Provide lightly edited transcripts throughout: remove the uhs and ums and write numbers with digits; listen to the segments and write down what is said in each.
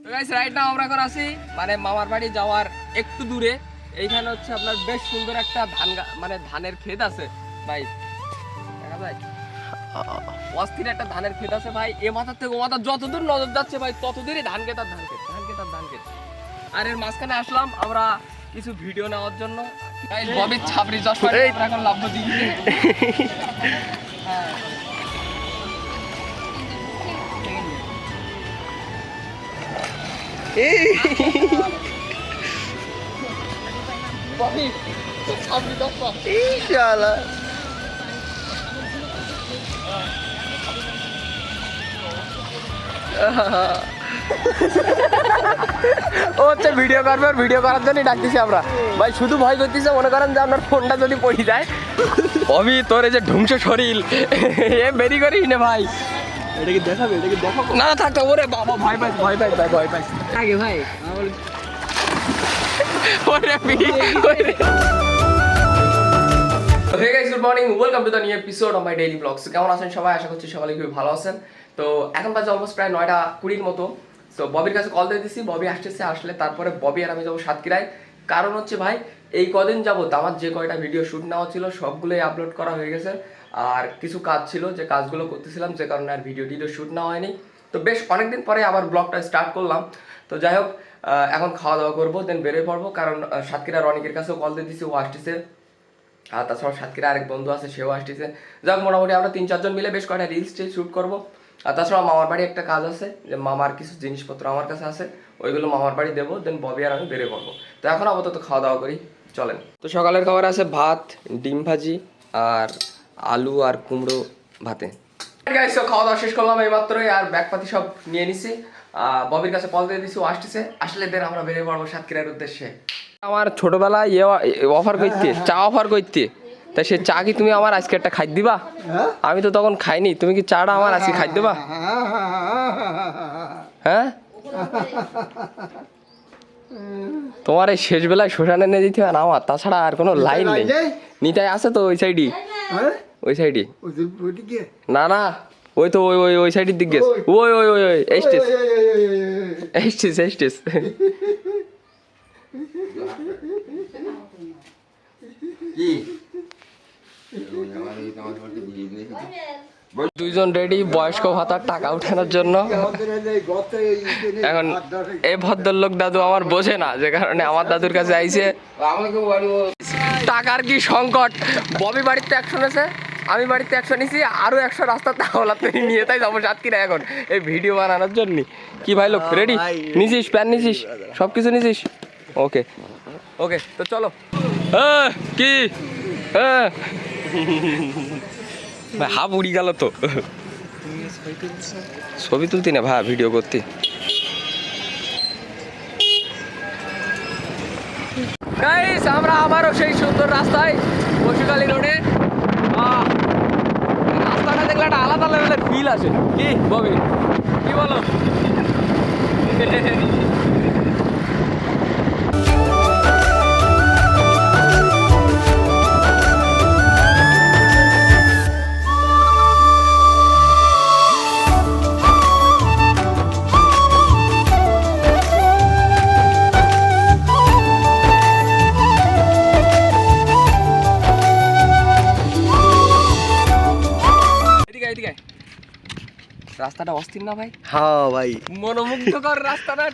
তো guys right now আমরা এখন আছি মানে মামার বাড়ি যাওয়ার একটু দূরে। এইখানে হচ্ছে আপনার বেশ সুন্দর একটা মানে ধানের ক্ষেত আছে ভাই, দেখা যায় অস্থির একটা ধানের ক্ষেত আছে ভাই। এ মাথার থেকে ও মাথা যতদূর নজর যাচ্ছে ভাই ততদূরই ধান ক্ষেত আর ধান ক্ষেত, ধান ক্ষেত আর ধান ক্ষেত। আর এর মাঝখানে আসলাম আমরা কিছু ভিডিও নেওয়ার জন্য। গাইস ববির ছাবরি চশমা আমরা এখন লাভ দিই। হ্যাঁ ববি ছাবরি চশমা ইনশাআল্লাহ। ও হচ্ছে ভিডিও করবে, আর ভিডিও করার জন্যই ডাকতেছি আমরা ভাই। শুধু ভয় করতেছে মনে করেন যে আপনার ফোনটা যদি পড়ে যায়। অভি তোর এই যে ধ্বংস শরীর এ বেরি করিস না ভাই। এটাকে দেখাবে, এটাকে দেখাবো না থাকতো। ওরে বাবা ভয় পাইস, ভয় পাইস ভাই, ভয় পাইস আগে ভাই। ওরে hey guys, good morning, welcome to the new episode of my daily blogs. কেমন আছেন সবাই? আশা করছি সবাই খুবই ভালো আছেন। তো এখন বাজে অলমোস্ট প্রায় 9:20 মতো। তো ববির কাছে কল দিয়ে দিছি, ববি আসতেছে। আসলে তারপরে ববি আর আমি যাবো সাতক্ষীরায়। কারণ হচ্ছে ভাই এই কদিন যাবত আমার যে কয়টা ভিডিও শ্যুট নেওয়া ছিল সবগুলোই আপলোড করা হয়ে গেছে। আর কিছু কাজ ছিল যে কাজগুলো করতেছিলাম, যে কারণে আর ভিডিও শ্যুট নেওয়া হয়নি। তো বেশ অনেকদিন পরে আবার ব্লগটা স্টার্ট করলাম। তো যাই হোক, এখন খাওয়া দাওয়া করবো, দেন বেরোয় পড়বো। কারণ সাতক্ষীরার অনেকের কাছেও কল দিয়ে দিছি, ও আসতেছে। আর তাছাড়া সাতক্ষীরা আরেক বন্ধু আছে, সেও আসতেছে। যাক মোটামুটি আমরা 3-4 জন মিলে বেশ কয়েকটা রিলস শ্যুট করবো। আর তাছাড়া মামার বাড়ি একটা কাজ আছে, যে মামার কিছু জিনিসপত্র আমার কাছে আছে, ওইগুলো মামার বাড়ি দেবো। দেন ববি আর আমি বেরিয়ে পড়বো। তো এখন আপাতত খাওয়া দাওয়া করি, চলেন। তো সকালের খাবার আছে ভাত, ডিম ভাজি আর আলু আর কুমড়ো ভাতে। গাইস তো খাওয়া দাওয়া শেষ করলাম এইমাত্রই, আর ব্যাগপাতি সব নিয়ে নিছি। ববির কাছে কল দিয়ে দিছি, ও আসতেছে। আসলে দেন আমরা বেরিয়ে পড়বো সাতক্ষীরার উদ্দেশ্যে। আমার ছোটবেলায় অফার করতে, চা অফার করতে, তা সে চা কি তুমি আমার আজকে একটা খাই দিবা? আমি তো তখন খাইনি, তুমি কি চাটা আমার আজকে খাই দিবা? হ্যাঁ, তোমার এই শেষ বেলায় শ্মশানে নিয়ে দিতে হবে না আমার, তাছাড়া আর কোনো লাইন নেই। নিতাই আছে তো ওই সাইডই, ওই সাইডই। না না, ওই তো ওই ওই ওই সাইডের দিক গেছে। ওই ওই ওই ওই এস্টেস এস্টেস এস্টেস। দুইজন রেডি বয়স্ক ভাতার টাকা উঠানোর জন্য। এখন এই ভদ্রলোক দাদু আমার বোঝে না, যে কারণে আমার দাদুর কাছে আইছে। টাকার কি সংকট। ববি বাড়িতে 100 নেছে, আমি বাড়িতে 100 নিছি, আরো 100 রাস্তা তাহলে নিয়ে তাই যাবো সাতক্ষীরা এখন এই ভিডিও বানানোর জন্য। কি ভাই লোক রেডি নিছিস? প্যান নিছিস? সব কিছু নিছিস? ওকে ওকে, তো চলো। কি হাফ উড়ি গেল তো। ছবি তুলতি না ভাই, ভিডিও করতে। গাইস আমরা আবারও সেই সুন্দর রাস্তায়, বসুকালী রোডে। রাস্তাটা দেখলে একটা আলাদা লেভেলের ফিল আসে। কি ববি, কি বলো? রাস্তাটা অস্থির না ভাই? হ্যাঁ ভাই, মনোমুগ্ধকর রাস্তা না?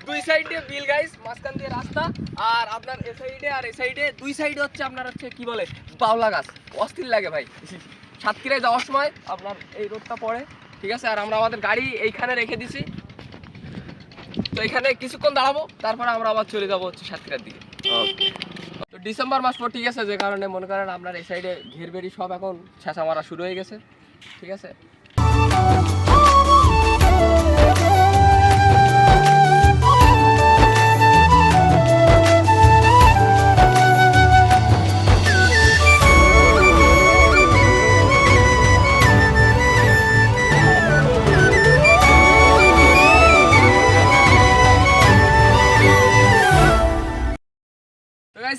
দুই সাইডে বিল গাইস, মাঝখান দিয়ে রাস্তা। আর আপনার এই সাইডে আর এই সাইডে, দুই সাইডে হচ্ছে আপনার হচ্ছে কি বলে বাউলা গাছ। অস্থির লাগে ভাই। সাতক্ষীরায় যাওয়ার সময় আপনার এই রোডটা পড়ে, ঠিক আছে। আর আমরা আমাদের গাড়ি এইখানে রেখে দিছি। তো এখানে কিছুক্ষণ দাঁড়াবো, তারপরে আমরা আবার চলে যাবো হচ্ছে সাতক্ষীরার দিকে। ওকে। তো ডিসেম্বর মাস পর, ঠিক আছে, যে কারণে মনে করেন আপনার এই সাইডে ঘেরবেড়ি সব এখন ছেঁচা মারা শুরু হয়ে গেছে, ঠিক আছে।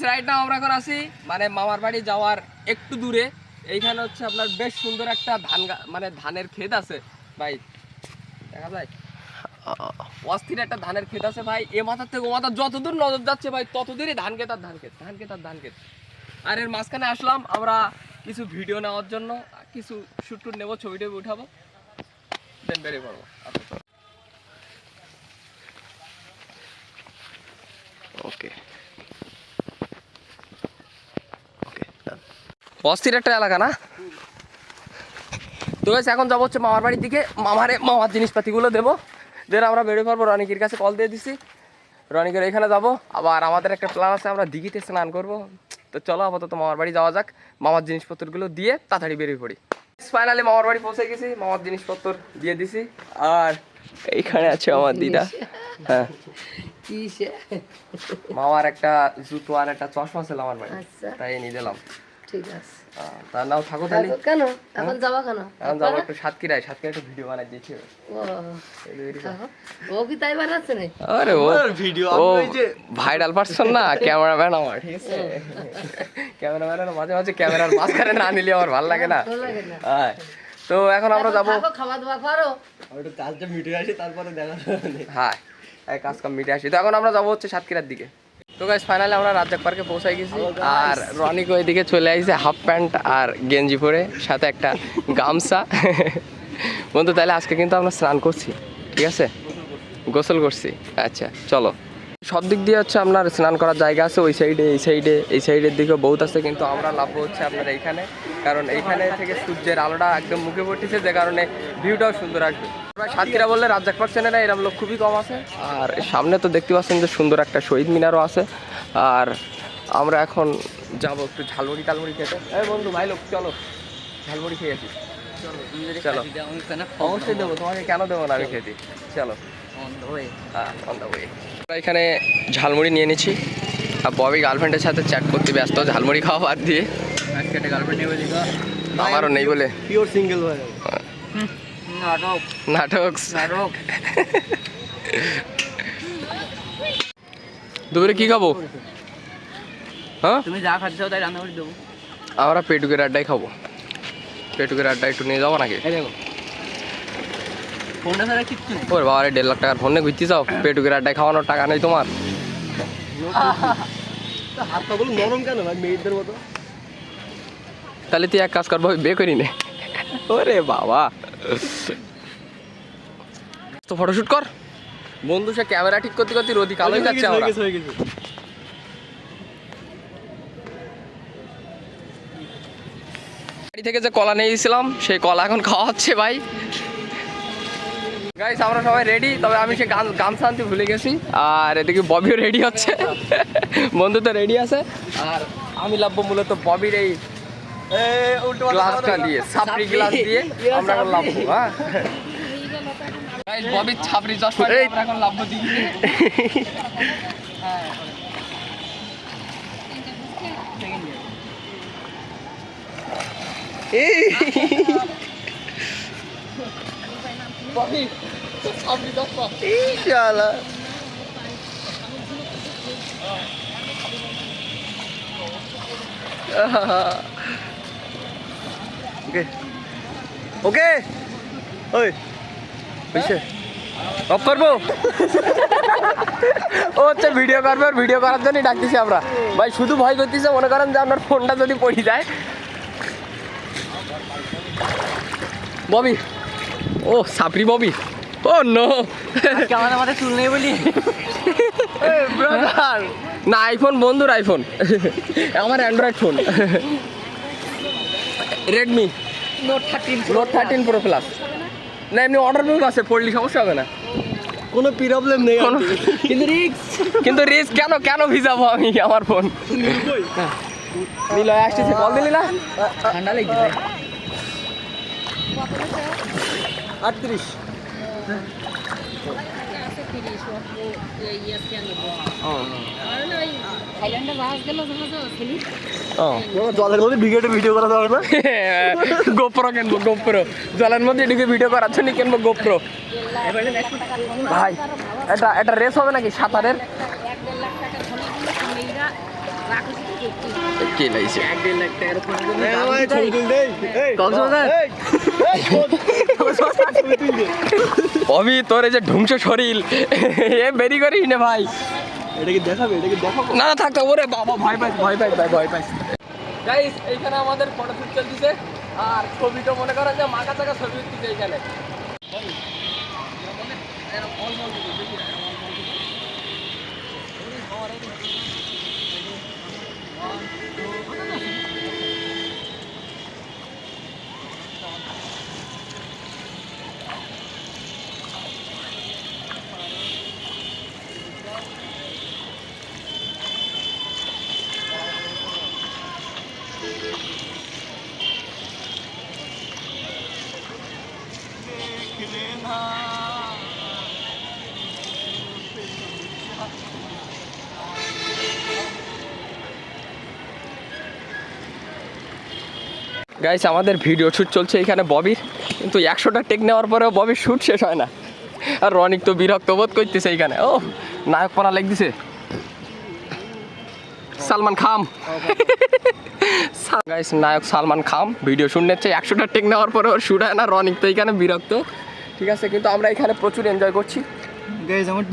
রাইট নাও আমরা এখন আছি মানে মামার বাড়ি যাওয়ার একটু দূরে। এইখানে হচ্ছে আপনার বেশ সুন্দর একটা মানে ধানের ক্ষেত আছে ভাই, দেখা যায়। অস্থির একটা ধানের ক্ষেত আছে ভাই, এ মাথার থেকে ও মাথার যতদূর নজর যাচ্ছে ভাই ততদূরই ধান ক্ষেত আর ধান ক্ষেত, ধান ক্ষেত আর ধান ক্ষেত। আর এর মাঝখানে আসলাম আমরা কিছু ভিডিও নেওয়ার জন্য, কিছু শুট টুট নেবো, ছবি টবি উঠাবো, দেন বেরিয়ে পড়বো। ওকে অস্থির একটা এলাকা না? তো গাইস এখন যাবো হচ্ছে মামার বাড়ির দিকে, মামার জিনিসপাতিগুলো দেবো, দেন আমরা বেরিয়ে পড়বো। রনিকির কাছে কল দিয়ে দিছি, রনিকের এখানে যাবো। আবার আমাদের একটা প্ল্যান আছে, আমরা দিঘিতে স্নান করবো। তো চলো আপাতত মামার বাড়ি যাওয়া যাক, মামার জিনিসপত্রগুলো দিয়ে তাড়াতাড়ি বেরিয়ে পড়ি। ফাইনালি মামার বাড়ি পৌঁছে গেছি, মামার জিনিসপত্র দিয়ে দিছি। আর এইখানে আছে আমার দিদা, হ্যাঁ মামার একটা জুতো আর একটা চশমা ছিল আমার বাড়ি, তাই নিয়ে দিলাম। ঠিক আছে, তার নাও থাকো তাহলে। কেন এখন যাবা কেন? এখন যাবো একটু সাতক্ষীরায় একটা ভিডিও বানাই দিয়েছি। ও কি তাই বানাচ্ছে না? আরে ও ভিডিও ও ভাইরাল পারসন না, ক্যামেরাম্যান আমার, ঠিক আছে? ক্যামেরাম্যানের মাঝে মাঝে ক্যামেরার মাঝখানে না নিলে আমার ভালো লাগে না। হ্যাঁ, তো এখন আমরা যাবো, খাওয়া দাওয়া করো, একটু কাজটা মিটে আসি তারপরে দেখা যাবে। হ্যাঁ কাজ কাম মিটে আসি। তো এখন আমরা যাবো হচ্ছে সাতক্ষীরার দিকে। তো গাইস ফাইনালি আমরা রাজ্জাক পার্কে পৌঁছাই গেছি। আর রনিক ওইদিকে চলে আসছে হাফ প্যান্ট আর গেঞ্জি পরে, সাথে একটা গামছা। বন্ধু তাহলে আজকে কিন্তু আমরা স্নান করছি, ঠিক আছে? গোসল করছি। আচ্ছা চলো, সব দিক দিয়ে হচ্ছে আপনার স্নান করার জায়গা আছে, ওই সাইডে এই সাইডের দিকেও বহুত আছে, কিন্তু আমরা লাভবো হচ্ছে আপনার এইখানে, কারণ এইখানে থেকে সূর্যের আলোটা একদম মুখে পড়তেছে, যে কারণে ভিউটাও সুন্দর আসবে। সাতক্ষীরা বললে রাজ্জাক পার্ক চেনে না এরকম লোক খুবই কম আছে। আর সামনে তো দেখতে পাচ্ছেন যে সুন্দর একটা শহীদ মিনারও আছে। আর আমরা এখন যাবো একটু ঝালমুড়ি টালমুড়ি খেতে। এই বন্ধু ভাই লোক চলো ঝালমুড়ি খেয়ে আসি। চলো অবশ্যই দেবো তোমাকে, কেন দেবো না আমি খেতে। চলো হ্যাঁ অন দ্য ওয়ে। আমরা এখানে ঝালমুড়ি নিয়ে নিচ্ছি, আর ববি গার্লফ্রেন্ডের সাথে চ্যাট করতে ব্যস্ত, ঝালমুড়ি খাওয়া বাদ দিয়ে। আজকে একটা গার্লফ্রেন্ড নেই বলি, আমারও নেই বলে পিওর সিঙ্গেল ভাই। নাটক নাটক নাটক। দুপুরে কি খাবো? হ্যাঁ তুমি যা খাচ্ছ তাই রান্না করে দেবো। আমরা পেটুকের আড্ডাই খাবো, পেটুকের আড্ডা একটু নিয়ে যাবো নাকি? দেখো ফোনটা ছাড়া কিচ্ছু নেই। ওর বাবা 1.5 লাখ টাকার ফোন নিয়ে ঘুরতে যাও, পেটুকের আড্ডায় খাওয়ানোর টাকা নেই তোমার? হাত পাগুলো নরম কেন ভাই মেয়েদের মতো? তাহলে তুই এক কাজ করবো, বিয়ে করি নে। ওরে বাবা, তো ফটোশুট কর। বন্ধু সে ক্যামেরা ঠিক করতে করতে রোদি কালোই যাচ্ছে। আমরা হয়ে গেছে। বাড়ি থেকে যে কলা নিয়ে গেছিলাম সেই কলা এখন খাওয়া হচ্ছে ভাই। গাইস আমরা সবাই রেডি, তবে আমি সে গামছা আনতে ভুলে গেছি। আর এদিকে ববিও রেডি হচ্ছে, বন্ধু তো রেডি আছে। আর আমি লাভবো মূলত ববির এই গ্লাসটা দিয়ে, ছাপড়ি গ্লাস দিয়ে আমরা এখন লাভবো। হ্যাঁ গাইস ববির ছাপড়ি চশমা দিয়ে আমরা এখন লাভবো দিকে। ববি ছাপড়ি চশমা ইনশাআল্লাহ। ওকে ওকে ওই বুঝছে অফ করবো। ও হচ্ছে ভিডিও করবে, আর ভিডিও করার জন্যই ডাকতেছি আমরা ভাই। শুধু ভয় করতেছে, মনে করেন যে আপনার ফোনটা যদি পড়ে যায়। ববি ও সাপরি ববি, ও নো আমাদের মাথায় চুল নেই বলি। না আইফোন, বন্ধুর আইফোন, আমার Android phone Redmi note 13 pro plus. না এমনি অর্ডার বুক আছে, পড়লি সমস্যা হবে না, কোনো প্রবলেম নেই। কিন্তু রিস্ক কেন কেন ভিজাবো আমি আমার ফোন। নিলয় আসতেছে, কল দিলি না? ঠান্ডা লাগছে। 38 জলের মধ্যে ভিডিও করা যাবে না? গোপ্রো কিনবো, গোপ্রো জলের মধ্যে ঢুকে ভিডিও করার জন্য কিনবো গোপ্রো। ভাই এটা রেস হবে নাকি সাঁতারের? কি লাগছে? 1.5 লাখ টাকার ফোন ছবি তুলতে। কক্সবাজার ববি তোর এই যে ধ্বংস শরীর এ বেরি করিস না ভাই। এটাকে দেখাবে, এটাকে দেখাবো। না না থাক থাক, ওরে বাবা ভয় পাই ভয় পাই ভয় পাই। গাইস এইখানে আমাদের ফটো শুট চলতেছে আর ছবিটা মনে করেন যে মাকা চাকা ছবি উঠতেছে এইখানে। গাইস আমাদের ভিডিও শ্যুট চলছে এখানে ববির, কিন্তু 100টা টেক নেওয়ার পরেও ববির শ্যুট শেষ হয় না। আর রনিক তো বিরক্ত বোধ করতেছে এইখানে। ও নায়কপনা লেগেছে সালমান খান। গাইস নায়ক সালমান খান ভিডিও শুট নিচ্ছে, 100টা টেক নেওয়ার পরে ওর শ্যুট হয় না। রনিক তো এইখানে বিরক্ত, ঠিক আছে, কিন্তু আমরা এখানে প্রচুর এনজয় করছি। গাইস আমার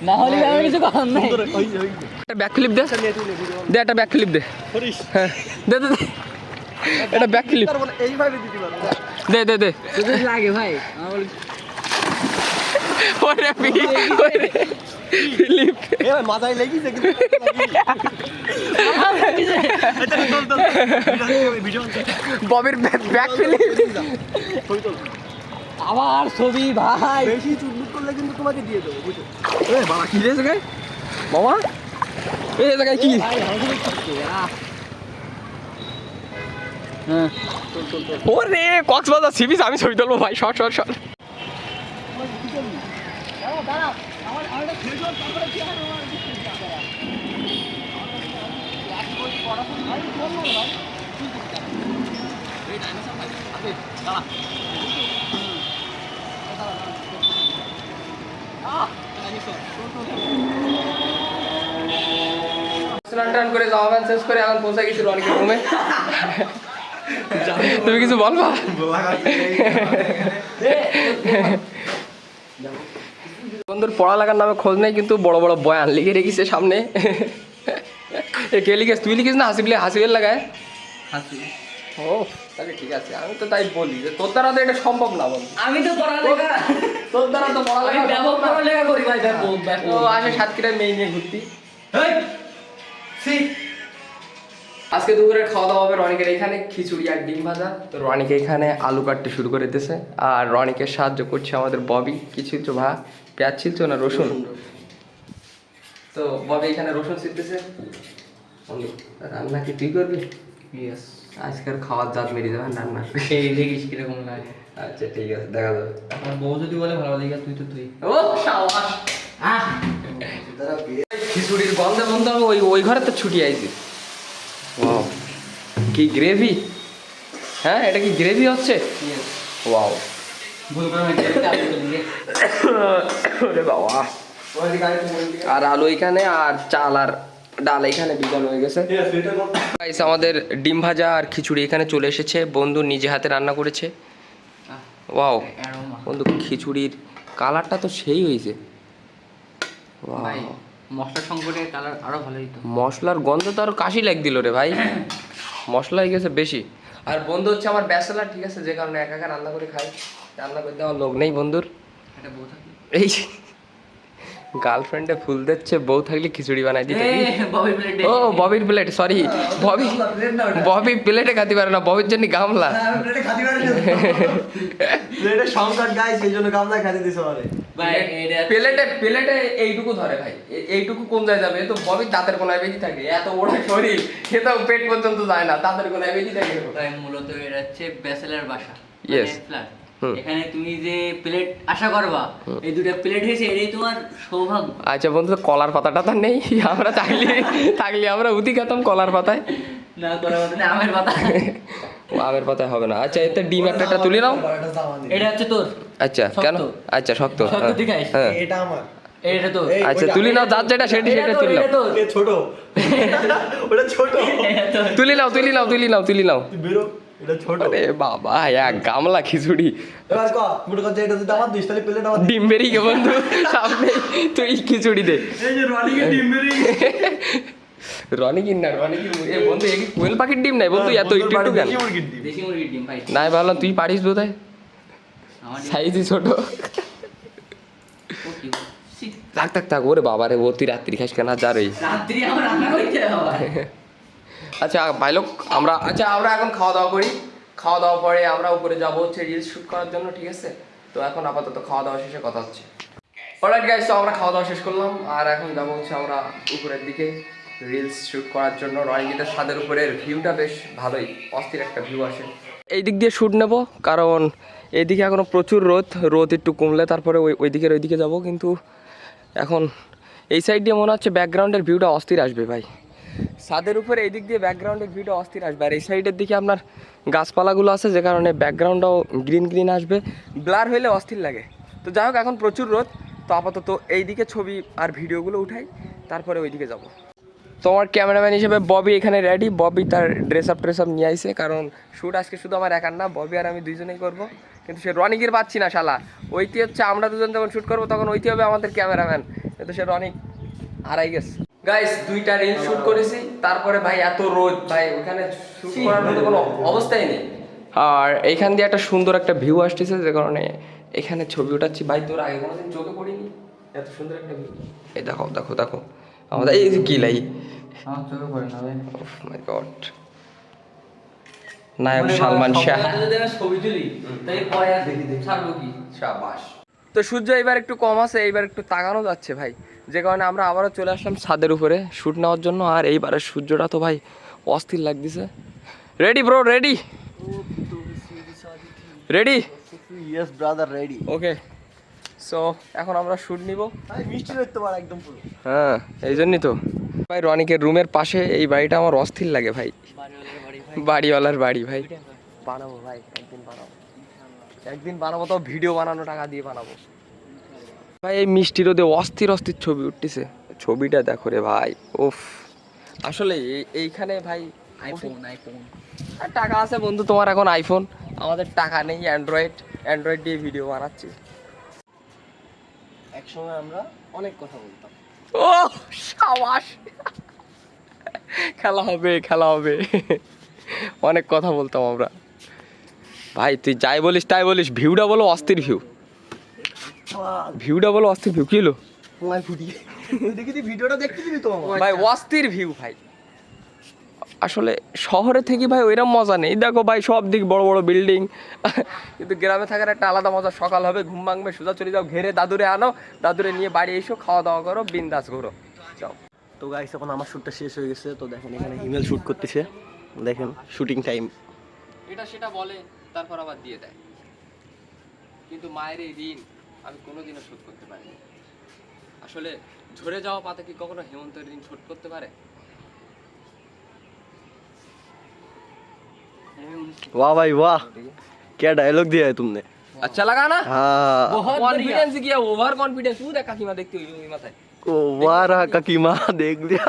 না হলে আমি কিছু করার নাই। একটা ব্যাক ফ্লিপ দে, দে একটা ব্যাক ফ্লিপ দে। হ্যাঁ দে দে দে এটা ব্যাক ফ্লিপ এইভাবে দিতে পারবো। দে দে দে। যদি লাগে ভাই আমার ওরে ফিলিপ এ ভাই মাথায় লেগেছে কিন্তু। ববির ব্যাক ফ্লিপ। আবার ছবি ভাই। বেশি চুটবুট করলে কিন্তু তোমাকে দিয়ে দেবো, বুঝছো? এ বাবা কি রে জায়গায় মামা, এই জায়গায় কি? ভাই আমাদের কি হ্যাঁ ওরে কক্সবাজার সি বিচ, আমি ছবি তুলবো ভাই। Short short short. স্নান করে যাওয়া ম্যান শেষ করে এখন পৌঁছে গেছি রনিকের রুমে। তুমি কিছু বলবা? বন্ধুর পড়ালেখার নামে খোঁজ নেই, কিন্তু বড় বড় বয়ান লিখে রেখেছে সামনে। এ কে লিখিস? তুই লিখিস না হাসিবের লাগায়? হাসি ও তাহলে ঠিক আছে, আমি তো তাই বলি যে তোর দ্বারা তো এটা সম্ভব না বল। আমি তো পড়ালেখা তোর দ্বারা তো পড়ালেখা ব্যাপক পড়ালেখা করি ভাই। ব্যাপক ও আসে সাতক্ষীরায় মেয়ে নিয়ে ঘুরতি। আজকে দুপুরের খাওয়া দাওয়া হবে রনিকের এখানে খিচুড়ি আর ডিম ভাজা। তো রনিকে এখানে আলু কাটতে শুরু করে দিতেছে, আর রনিকে সাহায্য করছে আমাদের ববি। কি ছিলছো ভা? পেঁয়াজ ছিলছো না রসুন? তো ববি এখানে রসুন ছিলতেছে। রান্না কি তুই করবি? ইয়েস আজকের খাওয়ার জাত মেরে যাবেন রান্না। এই দেখিস কিরকম লাগে। আচ্ছা ঠিক আছে, দেখা যাবে। আমার বউ যদি বলে ভালো লাগে তুই তো তুই ও শাবাশ। খিচুড়ির গন্ধে বন্ধ আমি ওই ঘরে তো ছুটি আইছি। ওয়াও কি গ্রেভি! হ্যাঁ এটা কি গ্রেভি হচ্ছে? ওয়াও ভুল করে ওরে বাবা। আর আলু এখানে, আর চাল আর ডাল এখানে বিকাল হয়ে গেছে। গাইস আমাদের ডিম ভাজা আর খিচুড়ি এখানে চলে এসেছে, বন্ধু নিজে হাতে রান্না করেছে। ওয়াও বন্ধু খিচুড়ির কালারটা তো সেই হয়েছে। ভাই মশলা সংকটে কালার আরো ভালো হইতো। মশলার গন্ধ তো আরো কাশি লাগ দিল রে ভাই, মশলা হয়ে গেছে বেশি। আর বন্ধু হচ্ছে আমার ব্যাচেলার, ঠিক আছে, যে কারণে একা একা রান্না করে খাই। রান্না করতে আমার লোক নেই বন্ধুর। এটা বউ থাকে এই গার্লফ্রেন্ডে ফুল দিচ্ছে, বউ থাকলে খিচুড়ি বানাই দিতে। ববি প্লেটে ও ববির প্লেট, সরি ববি প্লেটে খাতে পারে না, ববির জন্য গামলা। সংকট গাইস, এই জন্য গামলা খাতে দিছে মানে। ভাই এটা প্লেটে এইটুকু ধরে ভাই, এইটুকু কোন যায় যাবে? এ তো ববির দাঁতের কোনায় বেশি থাকে, এত বড় শরীর, এ তো পেট পর্যন্ত যায় না, দাঁতের কোনায় বেশি থাকে। ভাই মূলত এটা হচ্ছে ব্যাচেলার বাসা। Yes. ফ্ল্যাট। হুম। এখানে তুমি যে প্লেট আশা করবা, এই দুটো প্লেট হয়েছে, এটাই তোমার সৌভাগ্য। আচ্ছা বন্ধু, কলার পাতাটা তো নেই, আমরা থাকলে আমরা উতি খেতাম কলার পাতায়। না করা কথা না, আমের পাতা। ও, আমের পাতায় হবে না। আচ্ছা এতে ডিম একটা তুলে নাও। এটা হচ্ছে তোর। আচ্ছা কেন? শক্ত। আচ্ছা শক্ত, শক্ত দেখাইস। হ্যাঁ এটা আমার। এটা তো আচ্ছা তুলি নাও, যার যেটা সেটা সেটা তুলি নাও, এটা তো এ ছোট ওটা ছোট তুলি নাও, তুলি নাও, তুলি নাও, তুলি নাও। তুই বেরো, এটা ছোট। আরে বাবা, এক গামলা খিচুড়ি, এবার ক মোটা কথা এটা যদি আমার দিস তাহলে প্লেট আমার ডিম বেরিয়ে গে বন্ধু সামনে, তুই খিচুড়ি দে। এই যে রনি কে ডিম মেরে রনি কিন না, রনি কি এ বন্ধু, এ কি কোয়েল পাখির ডিম নাই বন্ধু, এত একটু একটু কেন? দেশি মুরগির ডিম ভাই। নাই ভাবলাম তুই পারিস বোধহয়, আমার ডিম সাইজই ছোট। ও কি ছি, থাক থাক থাক, ওরে বাবা রে, ও তুই রাত্রি খাস কেন যা রে। রাত্রি আমার রান্না করতে হবে। আচ্ছা ভাই লোক, আমরা এখন খাওয়া দাওয়া করি, খাওয়া দাওয়া পরে আমরা উপরে যাবো হচ্ছে রিলস শুট করার জন্য, ঠিক আছে? তো এখন আপাতত খাওয়া দাওয়া শেষে কথা হচ্ছে। অলরাইট গাইস, তো আমরা খাওয়া দাওয়া শেষ করলাম, আর এখন যাবো হচ্ছে আমরা উপরের দিকে রিলস শুট করার জন্য। রয়গীতের ছাদের উপরের ভিউটা বেশ ভালোই, অস্থির একটা ভিউ আসে। এই দিক দিয়ে শুট নেব, কারণ এইদিকে এখনো প্রচুর রোদ একটু কমলে তারপরে ওইদিকে যাবো। কিন্তু এখন এই সাইড দিয়ে মনে হচ্ছে ব্যাকগ্রাউন্ডের ভিউটা অস্থির আসবে ভাই, ছাদের উপরে এই দিক দিয়ে ব্যাকগ্রাউন্ডের ভিউটা অস্থির আসবে। আর এই সাইডের দিকে আপনার গাছপালাগুলো আছে, যে কারণে ব্যাকগ্রাউন্ডটাও গ্রিন গ্রিন আসবে, ব্লার হইলে অস্থির লাগে। তো যাই হোক, এখন প্রচুর রোদ, তো আপাতত এই দিকে ছবি আর ভিডিওগুলো উঠাই, তারপরে ওইদিকে যাব। তোমার ক্যামেরাম্যান হিসেবে ববি এখানে রেডি, ববি তার ড্রেস আপ নিয়ে আইছে, কারণ শ্যুট আজকে শুধু আমার একার না, ববি আর আমি দুইজনেই করব। কিন্তু সে রনিকের পাচ্ছি না শালা, ওইটি হচ্ছে আমরা দুজন যখন শ্যুট করবো তখন ওইটি হবে আমাদের ক্যামেরাম্যান, কিন্তু সে রনিক হারাই গেছে। গাইস, 2টা রিল শুট করেছি, তারপরে ভাই এত রোদ ভাই, ওখানে শুট করার মতো কোনো অবস্থাই নেই। আর এইখান দিয়ে একটা সুন্দর একটা ভিউ আসতেছে, যে কারণে এখানে ছবি উঠাচ্ছি। ভাই তোর আগে কোনোদিন চোখে পড়িনি এত সুন্দর একটা ভিউ। এই দেখো দেখো দেখো আমাদের এই যে কি লাই, আমার চোখে পড়ে না ভাই। ওহ মাই গড, নায়ক সালমান শাহ। যদি আমি ছবি তুলি তাই পরে আর দেখি ছাড়বো কি? শাবাশ। তো সূর্য এবার একটু কম আছে, এইবার একটু তাকানো যাচ্ছে ভাই, যে কারণে আমরা আবারও চলে আসলাম ছাদের উপরে শ্যুট নেওয়ার জন্য। আর এইবারের সূর্যটা তো ভাই অস্থির লাগতেছে। Ready bro, ready ready? Yes brother ready. Okay, so এখন আমরা শ্যুট নিব। ভাই মিষ্টি রাখতে পার একদম পুরো। হ্যাঁ, এই জন্যই তো ভাই রনিকের রুমের পাশে এই বাড়িটা আমার অস্থির লাগে ভাই, বাড়িওয়ালার বাড়ি ভাই। বানাবো ভাই, একদিন বানাবো, তো ভিডিও বানানো টাকা দিয়ে বানাবো ভাই। এই মিষ্টি রোদে অস্থির অস্থির ছবি উঠতেছে, ছবিটা দেখো রে ভাই, উফ। আসলে এইখানে ভাই আইফোন আর টাকা আছে বন্ধু, তোমার এখন আইফোন, আমাদের টাকা নেই, অ্যান্ড্রয়েড দিয়ে ভিডিও বানাচ্ছি। একসময় আমরা অনেক কথা বলতাম। ও সাবাস, খেলা হবে অনেক কথা বলতাম আমরা ভাই। তুই যাই বলিস তাই বলিস, ভিউটা বলো অস্থির ভিউ, অস্থির ভিউ। কি হলো তোমায় ফুটিয়ে দেখি তুই ভিডিওটা দেখতে দিবি তো আমার। ভাই? অস্থির ভিউ ভাই। আসলে শহরে থেকে ভাই ওইরকম মজা নেই, দেখো ভাই সব দিক বড় বড় বিল্ডিং, কিন্তু গ্রামে থাকার একটা আলাদা মজা। সকাল হবে, ঘুম ভাঙবে, সোজা চলে যাও ঘেরে, দাদুরে আনো, দাদুরে নিয়ে বাড়ি এসো, খাওয়া দাওয়া করো, বিন্দাস ঘোরো, যাও। তো গাইস, এখন আমার শ্যুটটা শেষ হয়ে গেছে। তো দেখেন এখানে হিমেল শ্যুট করতেছে, দেখেন শুটিং টাইম। এটা সেটা বলে, তারপর আবার দিয়ে দেয়। কিন্তু মায়ের এই ঋণ আমি কোনোদিনও শোধ করতে পারিনি। আসলে ঝরে যাওয়া পাতা কি কখনো হেমন্তের ঋণ শোধ করতে পারে? वाह भाई वाह, क्या डायलॉग दिया है तुमने। अच्छा लगा ना? हाँ, कॉन्फिडेंस किया, ओवर कॉन्फिडेंस। तू देख काकीमा देखती हुई माথায় ओ वाह रहा काकीमा, देख लिया।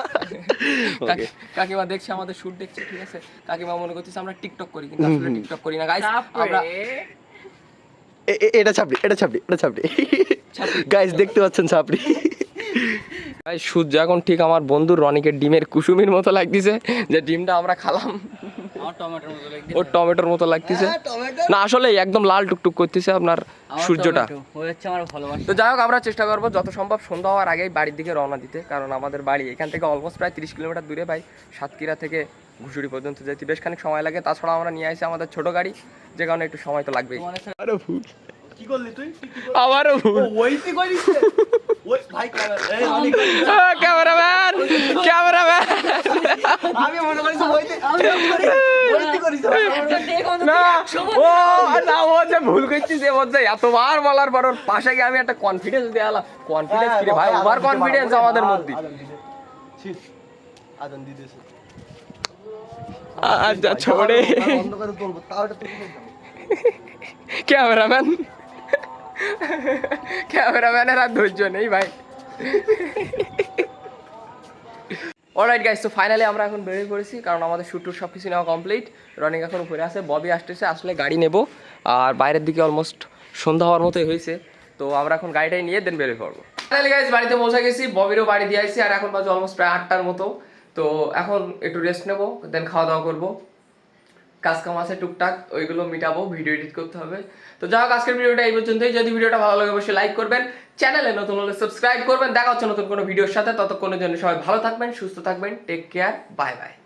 ओके, কাকিমা দেখছে আমাদের শুট দেখছে, ঠিক আছে? কাকিমা মনে করতেছে আমরা টিকটক করি, কিন্তু আসলে টিকটক করি না গাইস। আমরা এটা ছাপড়ি, এটা ছাপড়ি, এটা ছাপড়ি। গাইস দেখতে পাচ্ছেন ছাপড়ি। ভাই সূর্য এখন ঠিক আমার বন্ধু রনিকের ডিমের কুসুমির মতো লাগতেছে, যে ডিমটা আমরা খালাম, আমার টমেটোর মতো লাগছে। ওর টমেটোর মতো লাগতেছে। না আসলে একদম লাল টুকটুক করতেছে আপনার সূর্যটা। ও হচ্ছে আমার ভালোবাসা। তো যাই হোক, আমরা চেষ্টা করবো যত সম্ভব সন্ধ্যা হওয়ার আগেই বাড়ির দিকে রওনা দিতে, কারণ আমাদের বাড়ি এখান থেকে অলমোস্ট প্রায় 30 কিলোমিটার দূরে ভাই। সাতক্ষীরা থেকে ঘুষুরি পর্যন্ত যেতে বেশ খানিক সময় লাগে। তাছাড়া আমরা নিয়ে আসি আমাদের ছোট গাড়ি, যে কারণে একটু সময় তো লাগবেই। আরে ভুল কি করলি তুই? আবারও ভুল। ওইটি করিস ওই ভাই ক্যামেরাম্যান, আমি মনে করিস ওইটি করিস। না ও না, ও যে ভুল করছিস এ মধ্যে এতবার বলার পর ওর পাশে গিয়ে আমি একটা কনফিডেন্স দেয়ালাম। কনফিডেন্স কি রে ভাই? ওভার কনফিডেন্স আমাদের মধ্যে। আদন দিতেছে। আচ্ছা ছোড়ে বন্ধ করে বলবো তাও এটা তুই ক্যামেরাম্যানের আর ধৈর্য নেই ভাই। অলরাইট গাইস, তো ফাইনালি আমরা এখন বেরিয়ে পড়েছি, কারণ আমাদের শ্যুট টুট সব কিছু নেওয়া কমপ্লিট। রনিং এখন উপরে আছে, ববি আসতেছে, আসলে গাড়ি নেব। আর বাইরের দিকে অলমোস্ট সন্ধ্যা হওয়ার মতোই হয়েছে, তো আমরা এখন গাড়িটাই নিয়ে দেন বেরিয়ে পড়বো। ফাইনালি গাইস বাড়িতে পৌঁছে গেছি, ববিরও বাড়ি দিয়ে আসছি, আর এখন বাজে অলমোস্ট প্রায় 8টার মতো। তো এখন একটু রেস্ট নেবো, দেন খাওয়া দাওয়া করবো। কাজ কাম আছে টুকটাক, ওইগুলো মিটাবো, ভিডিও এডিট করতে হবে। তো যাই হোক, আজকের ভিডিওটা এই পর্যন্তই। যদি ভিডিওটা ভালো লাগে অবশ্যই লাইক করবেন, চ্যানেলে নতুন হলে সাবস্ক্রাইব করবেন। দেখা হচ্ছে নতুন কোনো ভিডিওর সাথে, ততক্ষণের জন্য সবাই ভালো থাকবেন, সুস্থ থাকবেন, টেক কেয়ার, বাই বাই।